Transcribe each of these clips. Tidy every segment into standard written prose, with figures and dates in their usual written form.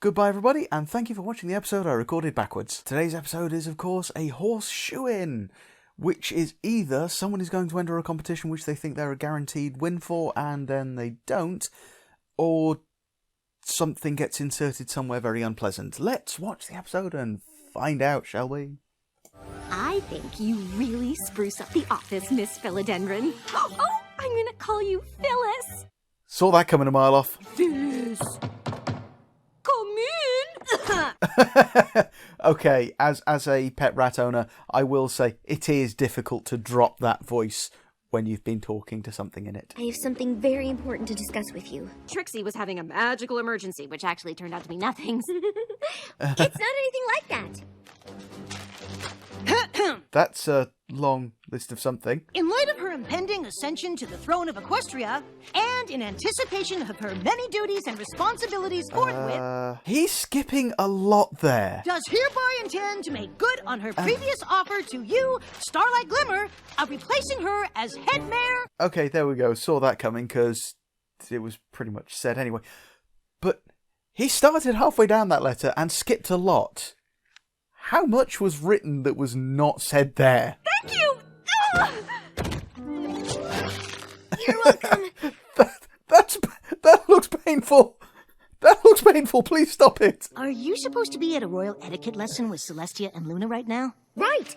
Goodbye everybody, and thank you for watching the episode I recorded backwards. Today's episode is of course a horseshoeing, which is either someone is going to enter a competition which they think they're a guaranteed win for and then they don't, or something gets inserted somewhere very unpleasant. Let's watch the episode and find out, shall we? I think you really spruce up the office, Miss Philodendron. Oh, I'm gonna call you Phyllis. Saw that coming a mile off. Phyllis. Come in. Okay, as a pet rat owner, I will say it is difficult to drop that voice when you've been talking to something in it. I have something very important to discuss with you. Trixie was having a magical emergency, which actually turned out to be nothing. It's not anything like that. That's a long list of something. In light of her impending ascension to the throne of Equestria, and in anticipation of her many duties and responsibilities forthwith, He's skipping a lot there. does hereby intend to make good on her previous offer to you, Starlight Glimmer, of replacing her as head mare. Okay, there we go. Saw that coming because it was pretty much said anyway. But he started halfway down that letter and skipped a lot. How much was written that was not said there? Thank you. You're welcome. That looks painful. That looks painful. Please stop it. Are you supposed to be at a royal etiquette lesson with Celestia and Luna right now? Right.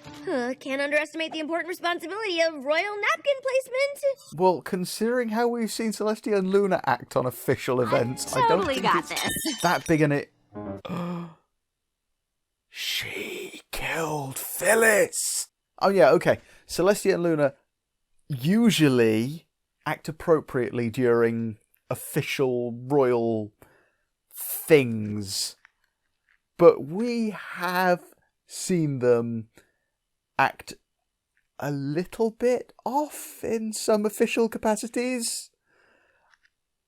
Can't underestimate the important responsibility of royal napkin placement. Well, considering how we've seen Celestia and Luna act on official events, I don't Totally think got it's this. that big in it. She killed Phyllis. Oh yeah, okay. Celestia and Luna usually act appropriately during official royal things, but we have seen them act a little bit off in some official capacities.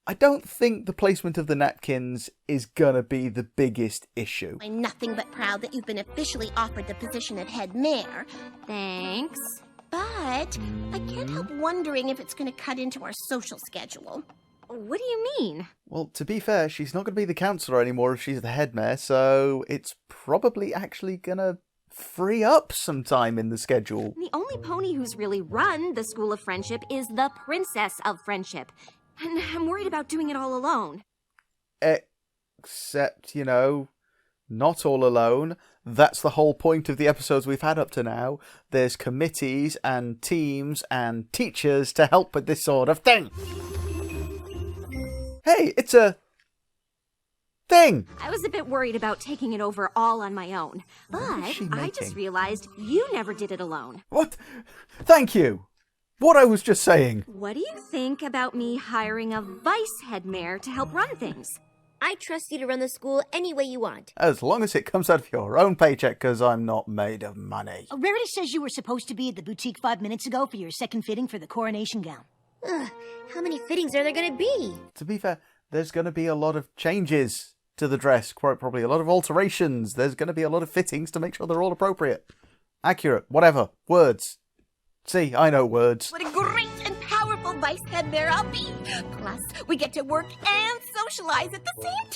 I don't think the placement of the napkins is gonna be the biggest issue. I'm nothing but proud that you've been officially offered the position of head mare. Thanks. But I can't help wondering if it's going to cut into our social schedule. What do you mean? Well, to be fair, she's not going to be the counsellor anymore if she's the head mare, so it's probably actually gonna free up some time in the schedule. The only pony who's really run the School of Friendship is the Princess of Friendship. And I'm worried about doing it all alone. Except, not all alone. That's the whole point of the episodes we've had up to now. There's committees and teams and teachers to help with this sort of thing. Hey, it's a thing. I was a bit worried about taking it over all on my own. But I just realized you never did it alone. What? Thank you. What I was just saying. What do you think about me hiring a vice head mare to help run things? I trust you to run the school any way you want. As long as it comes out of your own paycheck, because I'm not made of money. Rarity says you were supposed to be at the boutique 5 minutes ago for your second fitting for the coronation gown. How many fittings are there going to be? To be fair, there's going to be a lot of changes to the dress, quite probably a lot of alterations. There's going to be a lot of fittings to make sure they're all appropriate. Accurate, whatever, words. See, I know words. What a great and powerful vice head mare I'll be. Plus, we get to work and socialize at the same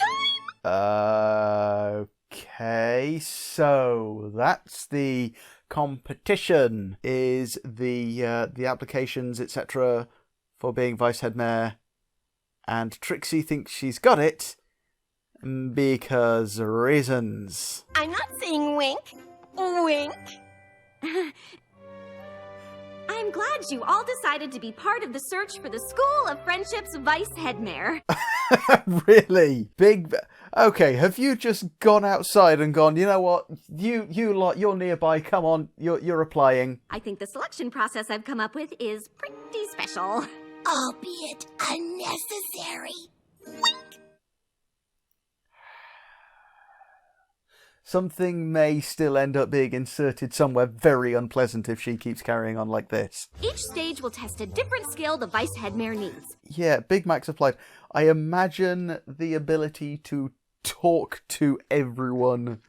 time. Okay, so that's the competition, is the applications, etc. for being vice head mare, and Trixie thinks she's got it because reasons. I'm not saying wink. Wink. I'm glad you all decided to be part of the search for the School of Friendship's vice head mare. Really? Big... Okay, have you just gone outside and gone, you know what, you lot, you're nearby, come on, you're applying. I think the selection process I've come up with is pretty special. Albeit unnecessary. Wink. Something may still end up being inserted somewhere very unpleasant if she keeps carrying on like this. Each stage will test a different skill the vice head mare needs. Yeah, Big Mac's applied. I imagine the ability to talk to everyone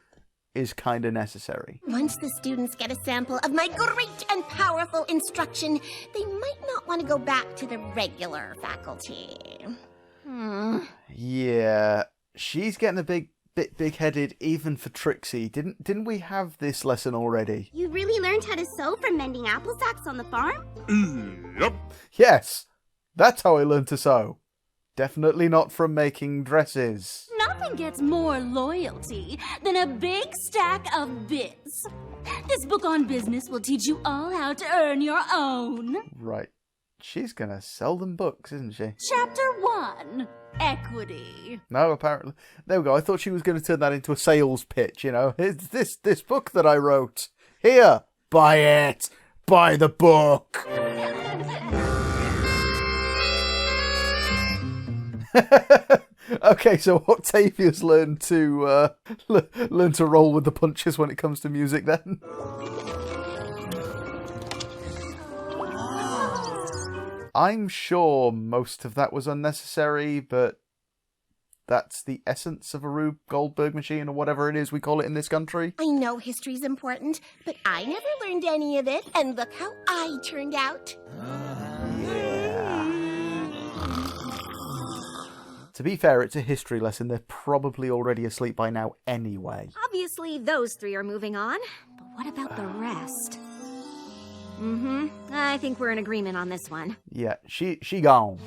is kind of necessary. Once the students get a sample of my great and powerful instruction, they might not want to go back to the regular faculty. Yeah, she's getting a big bit big-headed even for Trixie. Didn't we have this lesson already? You really learned how to sew from mending apple sacks on the farm? Yep. Yes, that's how I learned to sew. Definitely not from making dresses. Nothing gets more loyalty than a big stack of bits. This book on business will teach you all how to earn your own. Right. She's gonna sell them books, isn't she? Chapter 1. Equity. No, apparently. There we go. I thought she was going to turn that into a sales pitch, you know. It's this book that I wrote. Here, buy it. Buy the book. Okay, so Octavia's learned to learn to roll with the punches when it comes to music then. I'm sure most of that was unnecessary, but that's the essence of a Rube Goldberg machine, or whatever it is we call it in this country. I know history's important, but I never learned any of it, and look how I turned out. To be fair, it's a history lesson. They're probably already asleep by now anyway. Obviously, those three are moving on. But what about the rest? I think we're in agreement on this one. Yeah, she gone.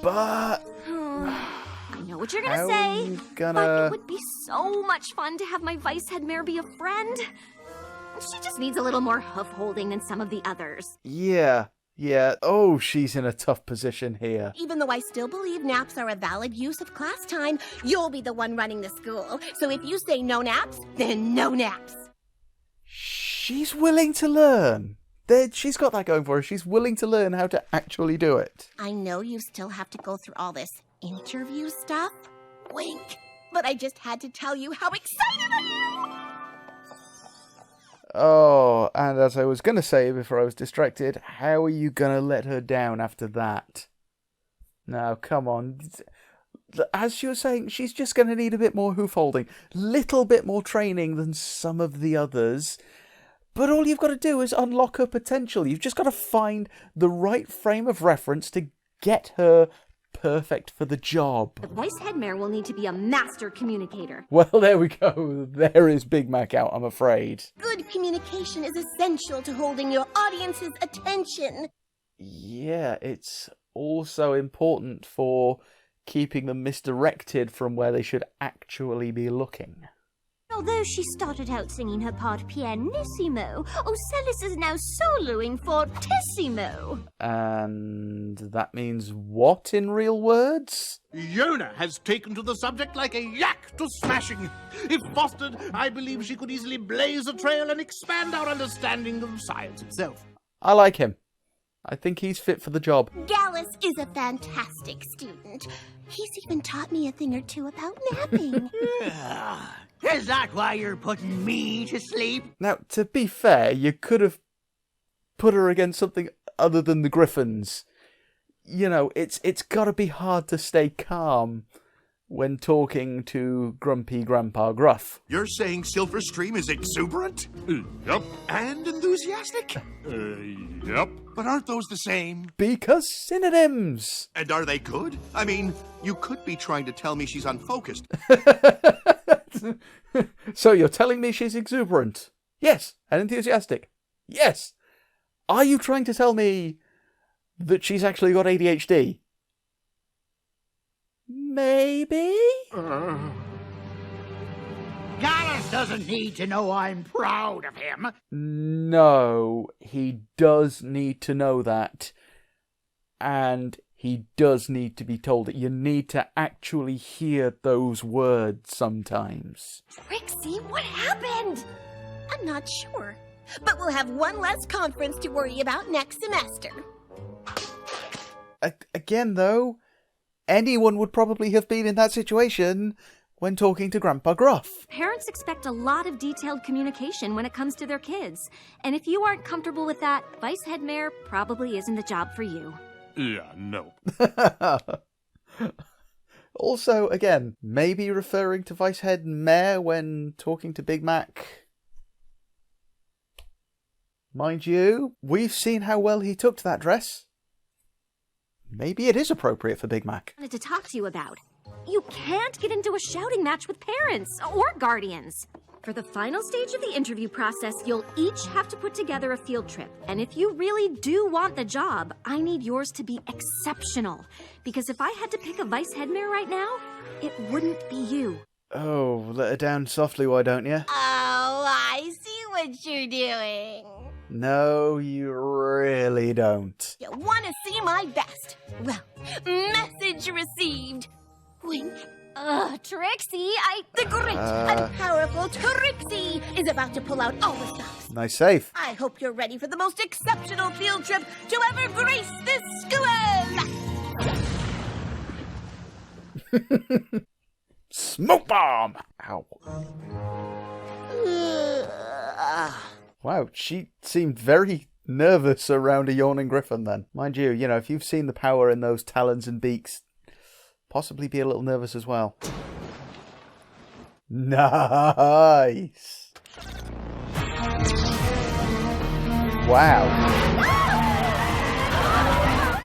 But I know what you're gonna how say. are you But gonna... it would be so much fun to have my vice head mare be a friend. She just needs a little more hoof-holding than some of the others. Yeah. Oh, she's in a tough position here. Even though I still believe naps are a valid use of class time, you'll be the one running the school. So if you say no naps, then no naps. She's willing to learn. She's got that going for her. She's willing to learn how to actually do it. I know you still have to go through all this interview stuff. Wink. But I just had to tell you how excited I am! Oh, and as I was going to say before I was distracted, how are you going to let her down after that? Now, come on. As you were saying, she's just going to need a bit more hoof-holding. Little bit more training than some of the others. But all you've got to do is unlock her potential. You've just got to find the right frame of reference to get her perfect for the job. The vice head mare will need to be a master communicator. Well, there we go. There is Big Mac out, I'm afraid. Good communication is essential to holding your audience's attention. Yeah, it's also important for keeping them misdirected from where they should actually be looking. Although she started out singing her part pianissimo, Ocellis is now soloing fortissimo. And that means what in real words? Yona has taken to the subject like a yak to smashing. If fostered, I believe she could easily blaze a trail and expand our understanding of science itself. I like him. I think he's fit for the job. Gallus is a fantastic student. He's even taught me a thing or two about napping. Is that why you're putting me to sleep? Now, to be fair, you could have put her against something other than the Griffins. You know, it's got to be hard to stay calm when talking to grumpy Grandpa Gruff. You're saying Silverstream is exuberant? Yep. And enthusiastic? Yep. But aren't those the same? Because synonyms! And are they good? I mean, you could be trying to tell me she's unfocused. So you're telling me she's exuberant? Yes. And enthusiastic? Yes. Are you trying to tell me that she's actually got ADHD? Maybe? Gallus doesn't need to know I'm proud of him. No, he does need to know that. And he does need to be told that you need to actually hear those words sometimes. Trixie, what happened? I'm not sure. But we'll have one less conference to worry about next semester. Again, though, anyone would probably have been in that situation when talking to Grandpa Gruff. Parents expect a lot of detailed communication when it comes to their kids. And if you aren't comfortable with that, vice head mare probably isn't the job for you. Yeah, no. Also, again, maybe referring to Vice Head Mare when talking to Big Mac. Mind you, we've seen how well he took to that dress. Maybe it is appropriate for Big Mac. I wanted to talk to you about. You can't get into a shouting match with parents or guardians. For the final stage of the interview process, you'll each have to put together a field trip. And if you really do want the job, I need yours to be exceptional. Because if I had to pick a vice head mayor right now, it wouldn't be you. Oh, let her down softly, why don't you? Oh, I see what you're doing. No, you really don't. You want to see my best? Well, message received. Wink. Trixie, The great and powerful Trixie is about to pull out all the stops. Nice save. I hope you're ready for the most exceptional field trip to ever grace this school! Smoke bomb! Ow. Wow, she seemed very nervous around a yawning griffin then. Mind you, if you've seen the power in those talons and beaks, possibly be a little nervous as well. Nice! Wow.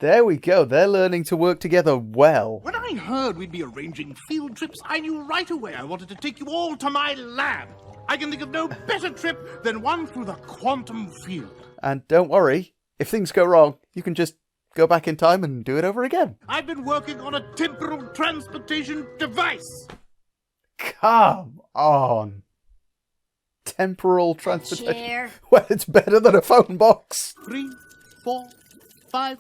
There we go, they're learning to work together well. When I heard we'd be arranging field trips, I knew right away I wanted to take you all to my lab. I can think of no better trip than one through the quantum field. And don't worry, if things go wrong, you can just go back in time and do it over again. I've been working on a temporal transportation device. Come on. Temporal transportation. chair. Well, it's better than a phone box. 3, 4, 5.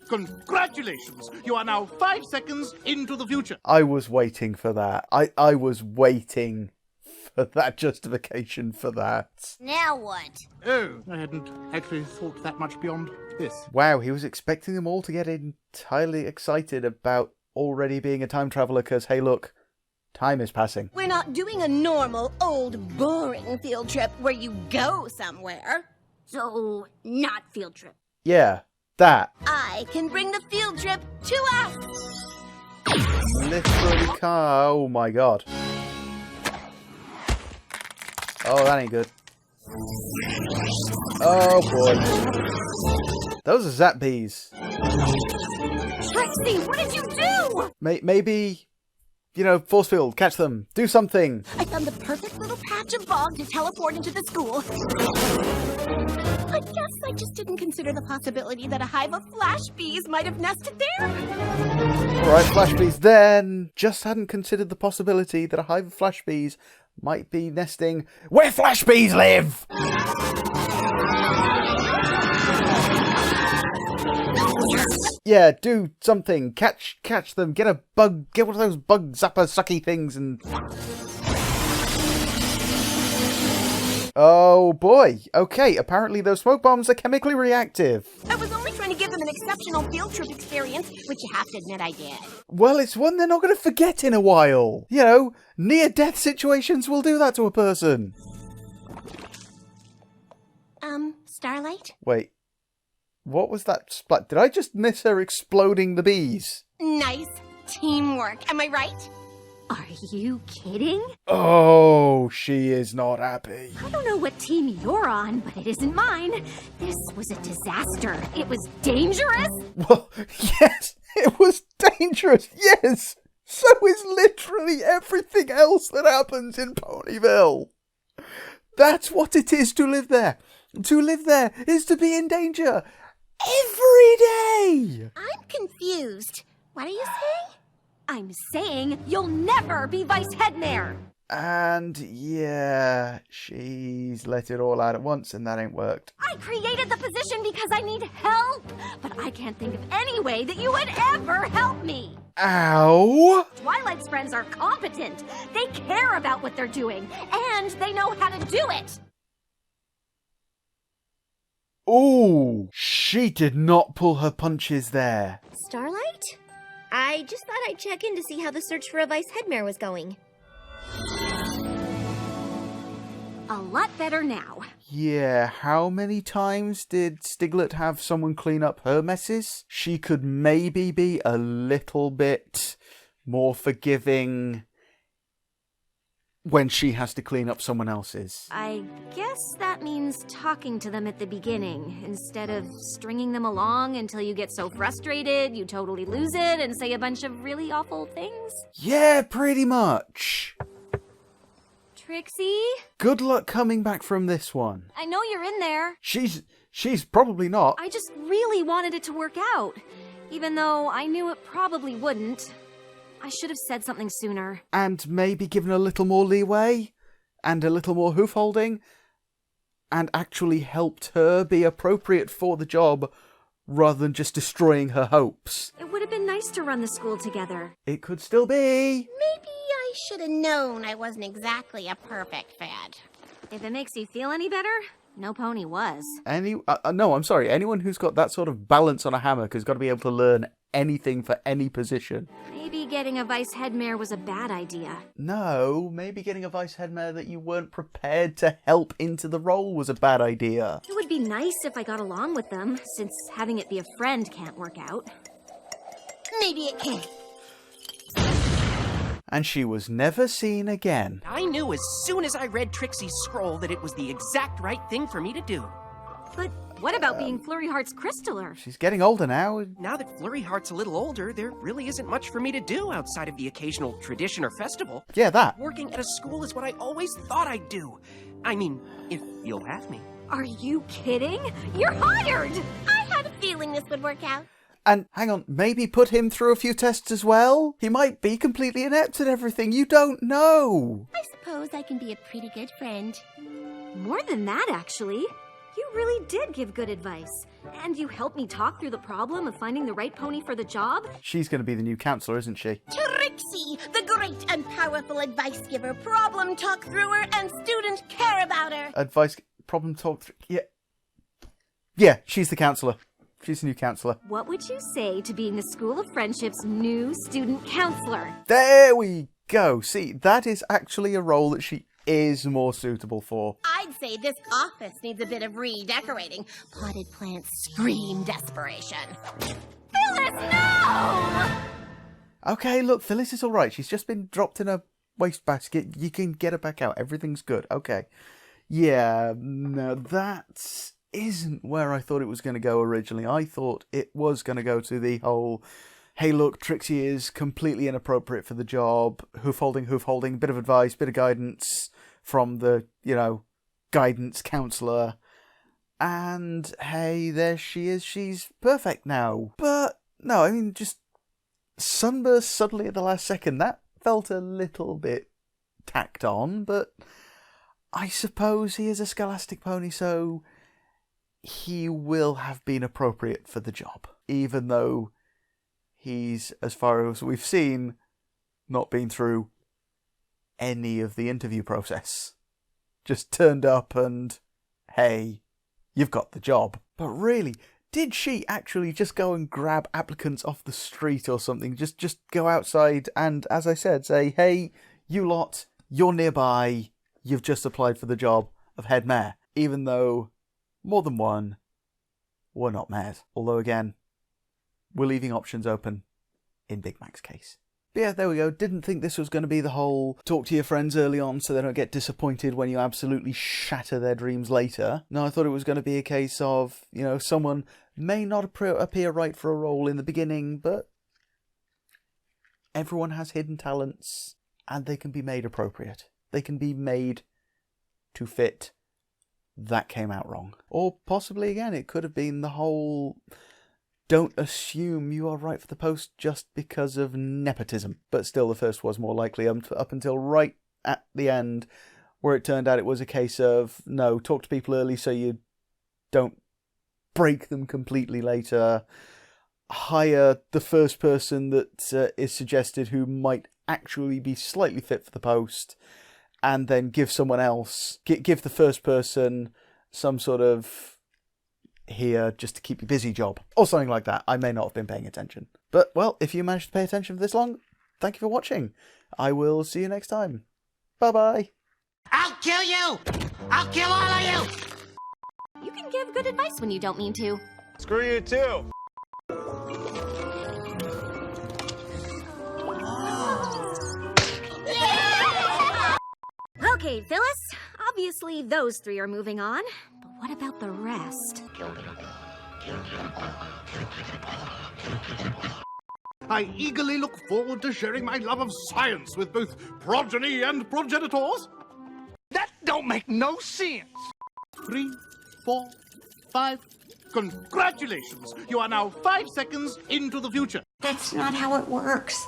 Congratulations! You are now 5 seconds into the future. I was waiting for that. I was waiting for that justification for that. Now what? Oh, I hadn't actually thought that much beyond this. Wow, he was expecting them all to get entirely excited about already being a time traveler because, hey, look, time is passing. We're not doing a normal, old, boring field trip where you go somewhere. So, not field trip. Yeah, that. I can bring the field trip to us. Literally car. Oh my god. Oh, that ain't good. Oh boy. Those are zap bees. Trixie, what did you do? Maybe, force field, catch them, do something. I found the perfect little patch of bog to teleport into the school. I guess I just didn't consider the possibility that a hive of flash bees might have nested there. Alright, flash bees then. Just hadn't considered the possibility that a hive of flash bees might be nesting where flash bees live. Yeah, do something. Catch them. Get a bug. Get one of those bug zapper sucky things and... Oh boy. Okay, apparently those smoke bombs are chemically reactive. I was only trying to give them an exceptional field trip experience, which you have to admit I did. Well, it's one they're not going to forget in a while. Near-death situations will do that to a person. Starlight? Wait. What was that splat? Did I just miss her exploding the bees? Nice teamwork, am I right? Are you kidding? Oh, she is not happy. I don't know what team you're on, but it isn't mine. This was a disaster. It was dangerous. Well, yes, it was dangerous, yes. So is literally everything else that happens in Ponyville. That's what it is to live there. To live there is to be in danger every day. I'm confused. What are you saying? I'm saying you'll never be vice head mayor. And yeah, she's let it all out at once and that ain't worked. I created the position because I need help, but I can't think of any way that you would ever help me. Ow! Twilight's friends are competent. They care about what they're doing, and they know how to do it. Ooh, she did not pull her punches there. Starlight? I just thought I'd check in to see how the search for a vice head mayor was going. A lot better now. Yeah, how many times did Stiglet have someone clean up her messes? She could maybe be a little bit more forgiving when she has to clean up someone else's. I guess that means talking to them at the beginning, instead of stringing them along until you get so frustrated you totally lose it and say a bunch of really awful things. Yeah, pretty much. Trixie? Good luck coming back from this one. I know you're in there. She's probably not. I just really wanted it to work out, even though I knew it probably wouldn't. I should have said something sooner. And maybe given a little more leeway, and a little more hoof-holding, and actually helped her be appropriate for the job, rather than just destroying her hopes. It would have been nice to run the school together. It could still be. Maybe I should have known I wasn't exactly a perfect fit. If it makes you feel any better, no pony was. No, I'm sorry. Anyone who's got that sort of balance on a hammock has got to be able to learn anything for any position. Maybe getting a vice head mare was a bad idea. No, maybe getting a vice head mare that you weren't prepared to help into the role was a bad idea. It would be nice if I got along with them, since having it be a friend can't work out. Maybe it can. And she was never seen again. I knew as soon as I read Trixie's scroll that it was the exact right thing for me to do. But what about being Flurry Heart's crystaller? She's getting older now. Now that Flurry Heart's a little older, there really isn't much for me to do outside of the occasional tradition or festival. Yeah, that. Working at a school is what I always thought I'd do. I mean, if you'll have me. Are you kidding? You're hired! I had a feeling this would work out. And hang on, maybe put him through a few tests as well? He might be completely inept at everything. You don't know. I suppose I can be a pretty good friend. More than that, actually. You really did give good advice. And you helped me talk through the problem of finding the right pony for the job. She's going to be the new counselor, isn't she? Trixie, the great and powerful advice giver, problem talk thrower, and student care about her. Advice, problem talk. Yeah, she's the counselor. She's the new counselor. What would you say to being the School of Friendship's new student counselor? There we go. See, that is actually a role that she is more suitable for. I'd say this office needs a bit of redecorating. Potted plants scream desperation. Phyllis, no! Okay, look, Phyllis is alright. She's just been dropped in a wastebasket. You can get her back out. Everything's good. Okay. Yeah, no, that isn't where I thought it was going to go originally. I thought it was going to go to the whole, hey look, Trixie is completely inappropriate for the job, hoof-holding, bit of advice, bit of guidance from the, guidance counsellor, and hey, there she is, she's perfect now. But, no, I mean, just sunburst suddenly at the last second, that felt a little bit tacked on, but I suppose he is a scholastic pony, so he will have been appropriate for the job, even though he's, as far as we've seen, not been through any of the interview process. Just turned up and, hey, you've got the job. But really, did she actually just go and grab applicants off the street or something? Just go outside and, as I said, say, hey, you lot, you're nearby, you've just applied for the job of head mare. Even though more than one were not mares. Although, again, we're leaving options open in Big Mac's case. But yeah, there we go. Didn't think this was going to be the whole talk to your friends early on so they don't get disappointed when you absolutely shatter their dreams later. No, I thought it was going to be a case of, someone may not appear right for a role in the beginning, but everyone has hidden talents and they can be made appropriate. They can be made to fit. That came out wrong. Or possibly, again, it could have been the whole don't assume you are right for the post just because of nepotism. But still, the first was more likely up until right at the end, where it turned out it was a case of, no, talk to people early so you don't break them completely later. Hire the first person that is suggested who might actually be slightly fit for the post, and then give someone else, give the first person some sort of here just to keep you busy job. Or something like that. I may not have been paying attention. But, well, if you managed to pay attention for this long, thank you for watching. I will see you next time. Bye-bye. I'll kill you! I'll kill all of you! You can give good advice when you don't mean to. Screw you too! Okay, Phyllis, obviously those three are moving on, but what about the rest? I eagerly look forward to sharing my love of science with both progeny and progenitors. That don't make no sense. 3, 4, 5. Congratulations! You are now 5 seconds into the future. That's not how it works.